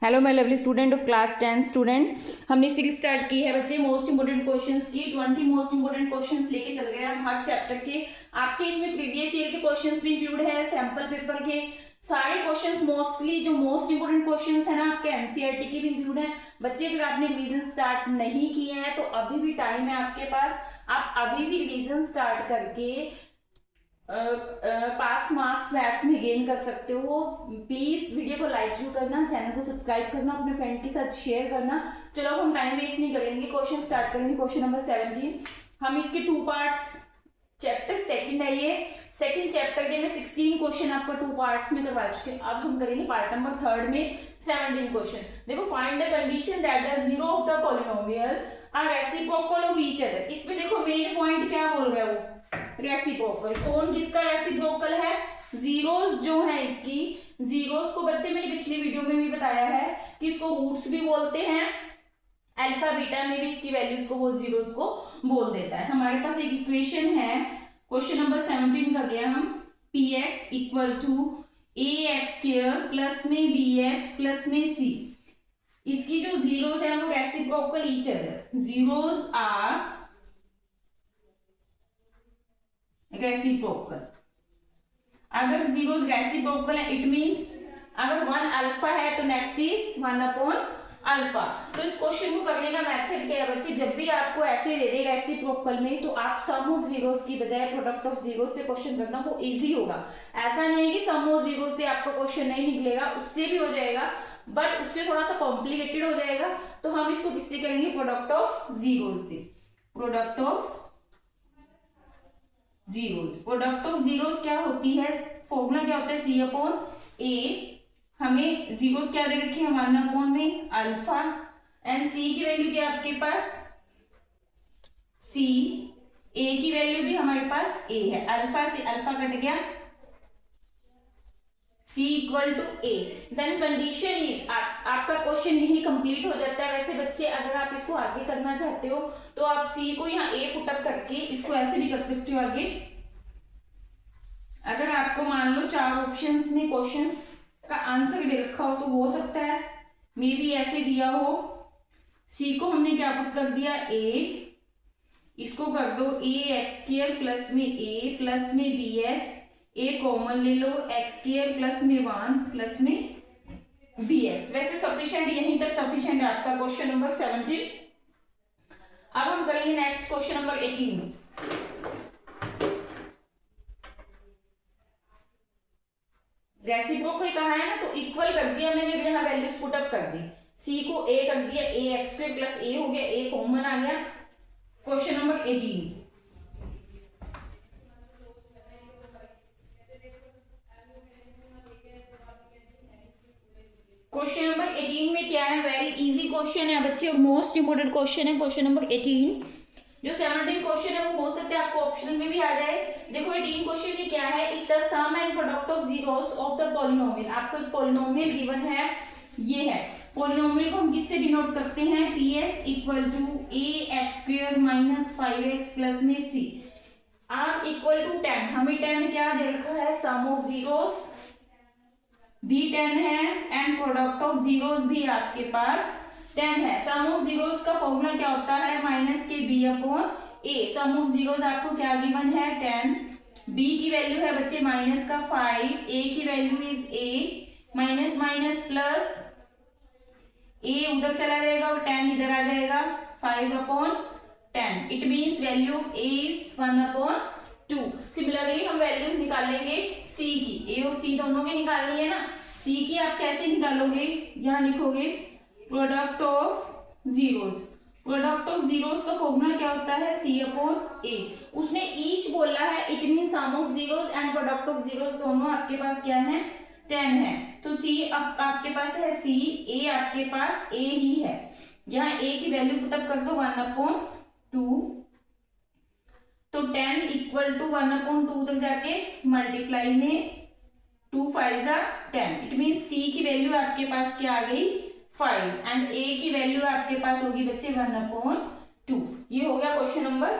Hello my lovely student of class 10 student. हमने series start की है बच्चे मोस्ट इंपोर्टेंट क्वेश्चंस की। 20 मोस्ट इंपोर्टेंट क्वेश्चंस लेके चल रहे हैं हम हर चैप्टर के। आपके इसमें प्रीवियस ईयर के क्वेश्चंस भी इंक्लूड है, सैंपल पेपर के सारे क्वेश्चंस, मोस्टली जो मोस्ट इंपोर्टेंट क्वेश्चंस है ना आपके एनसीईआरटी के भी इंक्लूड है। बच्चे अगर आपने रिवीजन स्टार्ट नहीं किए हैं तो अभी भी टाइम है आपके पास, आप अभी भी रिवीजन स्टार्ट करके पास मार्क्स मैथ्स में गेन कर सकते हो। प्लीज वीडियो को लाइक जरूर करना, चैनल को सब्सक्राइब करना, अपने फ्रेंड के साथ शेयर करना। चलो हम टाइम वेस्ट नहीं करेंगे, क्वेश्चन स्टार्ट करेंगे। क्वेश्चन नंबर 17 हम इसके 2 पार्ट्स, चैप्टर सेकंड है ये। सेकंड चैप्टर के में 16 क्वेश्चन आपको 2 पार्ट्स में करवा चुके हैं। अब हम करेंगे पार्ट नंबर 3 में 17 क्वेश्चन। देखो, find the condition that the zero of the polynomial are reciprocal of each other. इसमें देखो मेन पॉइंट क्या बोल रहा है वो, रेसिप्रोकल। कौन किसका रेसिप्रोकल है? जीरोस जो है इसकी, जीरोस को बच्चे मैंने पिछली वीडियो में भी बताया है कि इसको रूट्स भी बोलते हैं, अल्फा बीटा में भी इसकी वैल्यूज को वो जीरोस को बोल देता है। हमारे पास एक इक्वेशन है, क्वेश्चन नंबर 17 कर रहे हैं हम। P X equal to A X square plus में बी एक्स प्लस में सी। इसकी जो जीरोस है वो reciprocal each other, zeros are reciprocal. अगर जीरोस रेसिप्रोकल है इट मींस अगर 1 अल्फा है तो नेक्स्ट इज 1 अपॉन अल्फा। तो इस क्वेश्चन को करने का मेथड क्या है बच्चे, जब भी आपको ऐसे दे दे रेसिप्रोकल में तो आप सम ऑफ जीरोस की बजाय प्रोडक्ट ऑफ जीरोस से क्वेश्चन करना वो इजी होगा। ऐसा नहीं है कि सम ऑफ जीरोस से आपका क्वेश्चन नहीं निकलेगा, उससे भी हो जाएगा बट उससे थोड़ा सा कॉम्प्लिकेटेड हो जाएगा। तो हम इसको किससे करेंगे? प्रोडक्ट ऑफ जीरोस से। Product of zeros, product of zeros क्या होती है, फॉर्मूला क्या होता है, सी अपॉन ए। हमें जीरोस क्या दे रखी है, 1 अपॉन में अल्फा, एंड सी की वैल्यू क्या आपके पास, सी। ए की वैल्यू भी हमारे पास ए है, अल्फा से अल्फा कट गया, C equal to A. Then condition is, आपका क्वेश्चन यही कंप्लीट हो जाता है। वैसे बच्चे अगर आप इसको आगे करना चाहते हो तो आप C को यहाँ A पुटअप करके इसको ऐसे भी कर सकते हो आगे। अगर आपको मान लो 4 ऑप्शंस में क्वेश्चंस का आंसर दे रखा हो तो हो सकता है मे बी ऐसे दिया हो। C को हमने क्या पुट कर दिया, A। इसको कर दो ए एक्स स्क्वायर प्लस में ए प्लस में बी एक्स, ए कॉमन ले लो, एक्स स्क्वायर प्लस में 1 प्लस में बी एक्स। वैसे सफिशिएंट, यहीं तक सफिशिएंट है आपका क्वेश्चन नंबर 17। अब हम करेंगे नेक्स्ट क्वेश्चन नंबर 18। रेसिप्रोकल कहा है ना तो इक्वल कर दिया मैंने, यहाँ वैल्यूज पुट अप कर दी। सी को ए कर दिया, ए एक्स स्क्वायर प्लस ए हो गया, ए कॉमन आ गया। क्वेश्चन नंबर 18, क्वेश्चन नंबर 18 में क्या है, वेरी इजी क्वेश्चन है बच्चे, मोस्ट इंपोर्टेंट क्वेश्चन है क्वेश्चन नंबर 18। जो 17 क्वेश्चन है वो हो सकता है आपको ऑप्शनल में भी आ जाए। देखो 18 क्वेश्चन में क्या है, if the sum and product of zeros of the polynomial. आपको एक पॉलिनोमियल गिवन है, ये है पॉलिनोमियल को हम किससे डिनोट करते हैं, P X equal to A X square minus 5x plus में सी, आर इक्वल टू 10। हमें 10 क्या दे रखा है, सम ऑफ जीरोस भी 10 है एंड प्रोडक्ट ऑफ जीरोस भी आपके पास 10 है। सम ऑफ जीरोस का फॉर्मूला क्या होता है, माइनस के B upon A. Sum of zeros आपको क्या गिवन है, 10। बी की वैल्यू है बच्चे माइनस का 5, ए की value is A, minus minus plus, A उधर चला जाएगा और 10 इधर आ जाएगा, 5 upon 10। It means value of A is 1 upon 2। Similarly हम वैल्यू निकालेंगे सी की, ए और सी दोनों की निकालनी है ना। सी की आप कैसे निकालोगे, यहाँ लिखोगे product of zeros. Product of zeros का फॉर्मूला क्या होता है, सी अपॉन ए। उसने ईच बोला है, it mean sum of zeros and product of zeros दोनों आपके पास क्या है, 10 है। तो सी आपके पास है सी, ए आपके पास ए ही है। यहाँ ए की वैल्यू पुटअप कर दो 1 अपॉन 2, तो 10 इक्वल टू 1 अपॉन 2 तक जाके मल्टीप्लाई में 2 5 जा 10। इट मीन सी की वैल्यू आपके पास क्या आ गई, 5 एंड ए की वैल्यू आपके पास होगी बच्चे 1 अपॉन 2। ये हो गया क्वेश्चन नंबर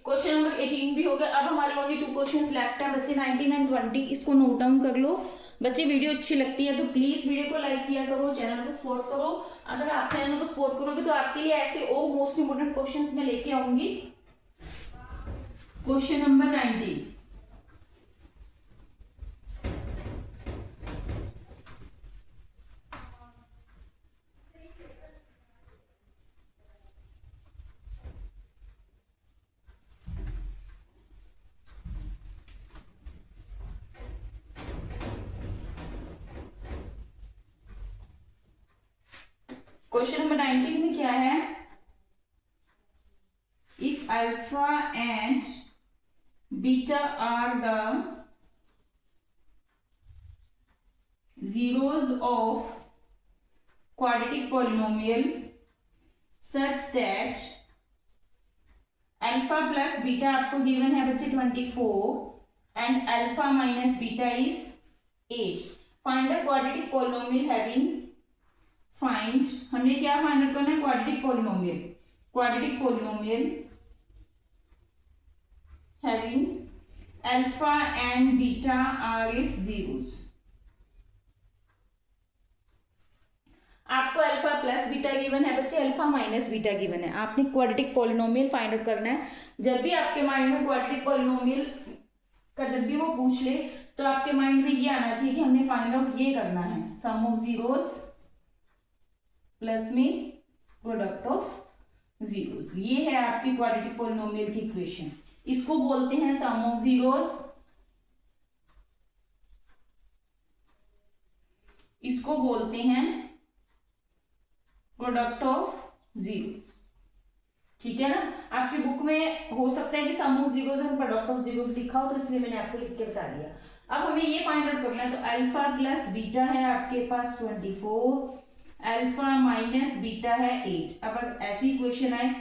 18 भी हो गया। अब हमारे ओनली 2 क्वेश्चंस लेफ्ट है बच्चे, 19 एंड 20। इसको नोट डाउन कर लो। बच्चे वीडियो अच्छी लगती है तो प्लीज वीडियो को लाइक किया करो, चैनल को सपोर्ट करो। अगर आप चैनल को सपोर्ट करोगे तो आपके लिए ऐसे और मोस्ट इंपोर्टेंट क्वेश्चंस मैं लेके आऊंगी। Question number 19। क्वेश्चन नंबर 19 में क्या है, if alpha and beta are the zeros of quadratic polynomial such that alpha plus beta आपको गिवन है बच्चे 24 and alpha minus beta is 8। Find the quadratic polynomial having, find हमने क्या find out करना है, quadratic polynomial. Quadratic polynomial having alpha and beta are its zeros. आपको alpha plus beta given है बच्चे, अल्फा माइनस बीटा गिवन है। आपने quadratic polynomial find out करना है। जब भी आपके माइंड में क्वाड्रेटिक पॉलिनोमियल का जब भी वो पूछ ले तो आपके माइंड में ये आना चाहिए कि हमने फाइंड आउट ये करना है, सम ऑफ जीरोस प्लस में प्रोडक्ट ऑफ जीरोस। ये है आपकी क्वाड्रेटिक पॉलिनोमियल की इक्वेशन। इसको बोलते हैं सम ऑफ जीरोस, इसको बोलते हैं प्रोडक्ट ऑफ जीरोस। ठीक है ना, आपकी बुक में हो सकता है कि सम ऑफ जीरोस और प्रोडक्ट ऑफ जीरोस लिखा हो, तो इसलिए मैंने आपको लिख के बता दिया। अब हमें ये फाइंड आउट करना है, तो अल्फा प्लस बीटा है आपके पास 24, अल्फा माइनस बीटा है 8। अब ऐसी इक्वेशन आए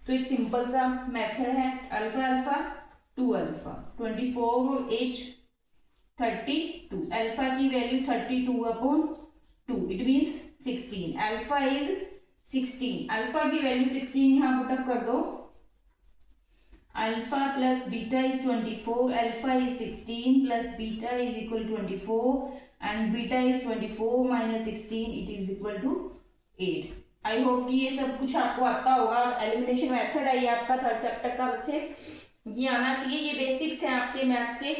तो एक सिंपल सा मेथड है, अल्फा अल्फा टू अल्फा, 24 और 8 32। अल्फा की value 32 upon 2 it means 16। Alpha is 16, alpha की वैल्यू 16 यहां पुटअप कर दो। Alpha plus beta is 24, alpha is 16 plus beta is equal 24 and beta is 24 minus 16 it is equal to 8। I hope कि ये सब कुछ आपको आता होगा। एलिमिनेशन मेथड है ये आपका थर्ड चैप्टर का बच्चे, ये आना चाहिए। ये बेसिक्स हैं आपके मैथ्स के।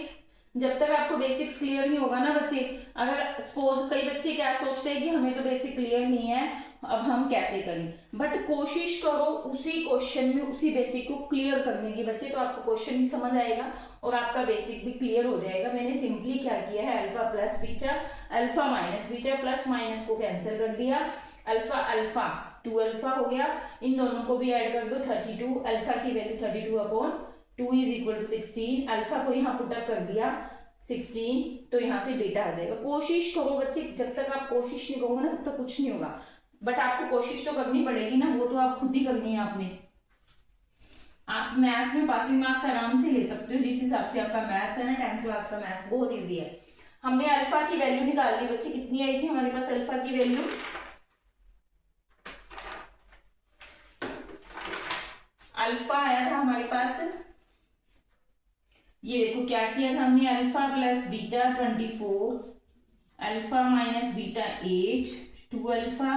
जब तक आपको बेसिक्स क्लियर नहीं होगा ना बच्चे, अगर सपोज कई बच्चे क्या सोचते हैं कि हमें तो बेसिक क्लियर नहीं है, अब हम कैसे करें, बट कोशिश करो उसी क्वेश्चन में उसी बेसिक को क्लियर करने की बच्चे, तो आपको क्वेश्चन भी समझ आएगा और आपका बेसिक भी क्लियर हो जाएगा। मैंने सिंपली क्या किया है, alpha plus beta, alpha minus beta, plus minus को कैंसिल कर दिया, अल्फा अल्फा 2 अल्फा हो गया, इन दोनों को भी ऐड कर दो 32, अल्फा की value 32 upon 2 is equal to 16। Alpha को यहाँ पुटअप कर दिया 16, तो यहाँ से डेटा आ जाएगा। कोशिश करो बच्चे, जब तक आप कोशिश नहीं करोगे ना तब तक कुछ नहीं होगा, बट आपको कोशिश तो करनी पड़ेगी ना, वो तो आप खुद ही करनी है आपने। आप मैथ्स में पासिंग मार्क्स आराम से ले सकते हो जिस हिसाब से आपका मैथ्स है ना, 10th क्लास का मैथ्स बहुत ईजी है। हमने अल्फा की वैल्यू निकाल दी बच्चे, कितनी आई थी हमारे पास अल्फा की वैल्यू, अल्फा आया था हमारे पास, ये देखो क्या किया था हमने, alpha plus beta 24, alpha minus beta 8, 2 alpha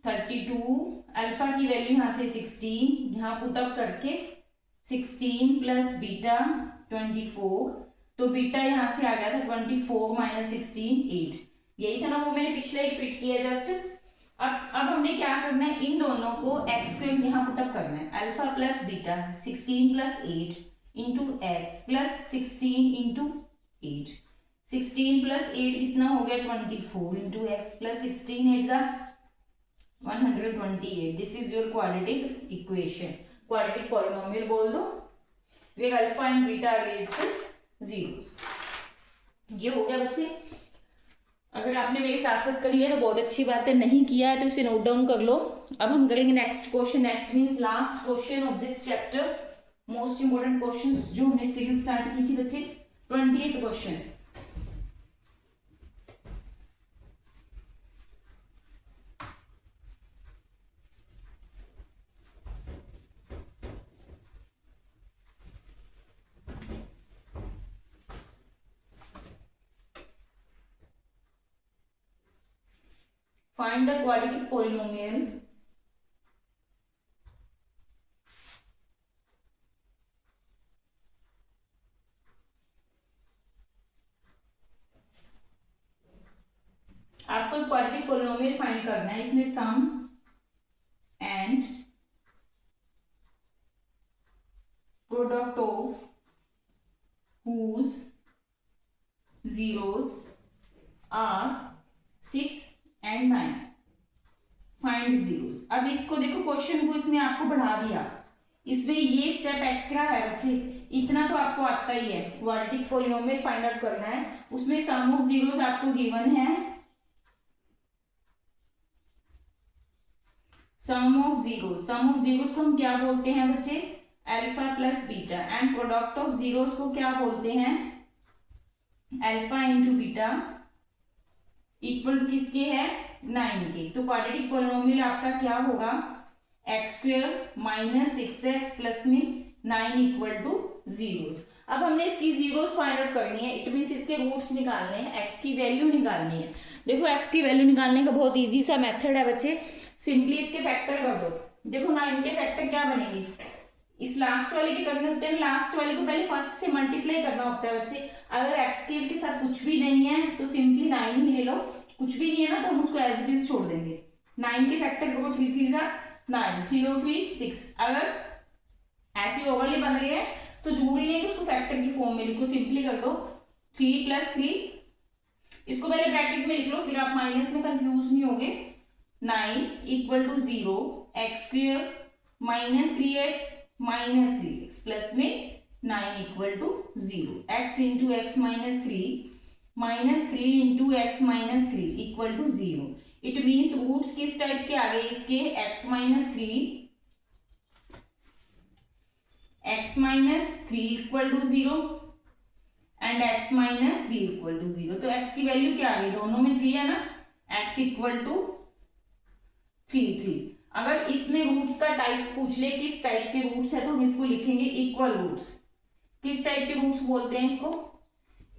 32, alpha की वैल्यू यहाँ से 16, यहाँ पुटअप करके 16 प्लस बीटा 24, तो बीटा यहाँ से आ गया था 24 माइनस 16 8। यही था ना वो मैंने पिछले रिपीट किया जस्ट। अब हमने क्या करना है, इन दोनों को एक्स को यहाँ पुटअप करना है, alpha plus beta 16 plus 8 into x plus 16 into 8, 16 plus 8 कितना हो गया 24 इंटू एक्स प्लस 16 8 जा 128। This is your quadratic equation, quadratic polynomial बोल दो, where alpha and beta it's zeros. ये हो गया बच्चे। अगर आपने मेरे साथ साथ करी है तो बहुत अच्छी बात है, नहीं किया है तो इसे नोट डाउन कर लो। अब हम करेंगे next question, next means last question of this chapter, most important questions जो हमने सीरीज स्टार्ट की थी बच्चे, 28th क्वेश्चन। फाइंड द क्वाड्रेटिक पॉलिनोमियल आपको क्वाड्रेटिक पॉलिनोमियल फाइंड करना है। इसमें sum and product of whose zeros are 6 and 9 find zeros. अब इसको देखो, क्वेश्चन को इसमें आपको बढ़ा दिया, इसमें ये स्टेप एक्स्ट्रा है बच्चे, इतना तो आपको आता ही है। क्वाड्रेटिक पॉलिनोमियल फाइंड आउट करना है, उसमें सम ऑफ जीरोस आपको गिवन है, सम ऑफ जीरोस को हम क्या बोलते हैं बच्चे, alpha plus beta, and product of zeros को क्या बोलते हैं, alpha into beta, equal to किसके है, 9 के। तो क्वाड्रेटिक पॉलिनोमियल आपका क्या होगा, x square minus 6x plus में 9 इक्वल टू जीरोस। अब हमने इसकी जीरोस फाइंड आउट करनी है, इट मीन्स इसके रूट्स निकालने हैं, x की वैल्यू निकालनी है। देखो x की वैल्यू निकालने का बहुत इजी सा मेथड है बच्चे, सिंपली इसके फैक्टर कर दो। देखो 9 के फैक्टर क्या बनेंगे, इस लास्ट वाले के करने होते हैं, लास्ट वाले को पहले फर्स्ट से मल्टीप्लाई करना होता है बच्चे। अगर एक्स स्केल के साथ कुछ भी नहीं है तो सिंपली 9 ही ले लो, कुछ भी नहीं है ना तो हम उसको एज इट इज छोड़ देंगे। 9 के फैक्टर को 3 3 जा 9, 3 और 3 6। अगर ऐसी ओवरली बन रही है तो जरूरी नहीं कि उसको फैक्टर की फॉर्म में लिखो, सिंपली कर दो 3 प्लस 3, इसको पहले ब्रैकेट में लिख लो, फिर आप माइनस में कंफ्यूज नहीं होगे। 9 equal to 0, X square minus 3x minus 3x plus में 9 equal to 0, x into X minus 3 into X minus 3 equal to 0। It means roots किस टाइप के आ गए इसके, x minus 3 equal to 0 and x minus 3 equal to 0। तो x की value क्या आ गई, दोनों में 3 है ना, x इक्वल टू 3। अगर इसमें रूट्स का टाइप पूछ ले, किस टाइप के रूट्स है, तो हम इसको लिखेंगे इक्वल रूट्स। किस टाइप के रूट्स बोलते हैं इसको,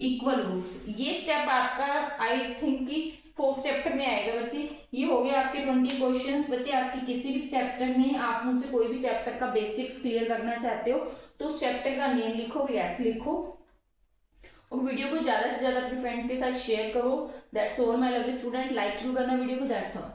इक्वल रूट्स। ये स्टेप आपका आई थिंक कि 4th चैप्टर में आएगा बच्चे। ये हो गया आपके 20 क्वेश्चंस बच्चे। आपके किसी भी चैप्टर में आप मुझसे कोई भी चैप्टर का बेसिक्स क्लियर करना चाहते हो तो उस चैप्टर का नेम लिखो, यस लिखो, और वीडियो को ज्यादा से ज्यादा अपने फ्रेंड के साथ शेयर करो। That's all my lovely student, like जरूर करना वीडियो को, दैट्स ऑल।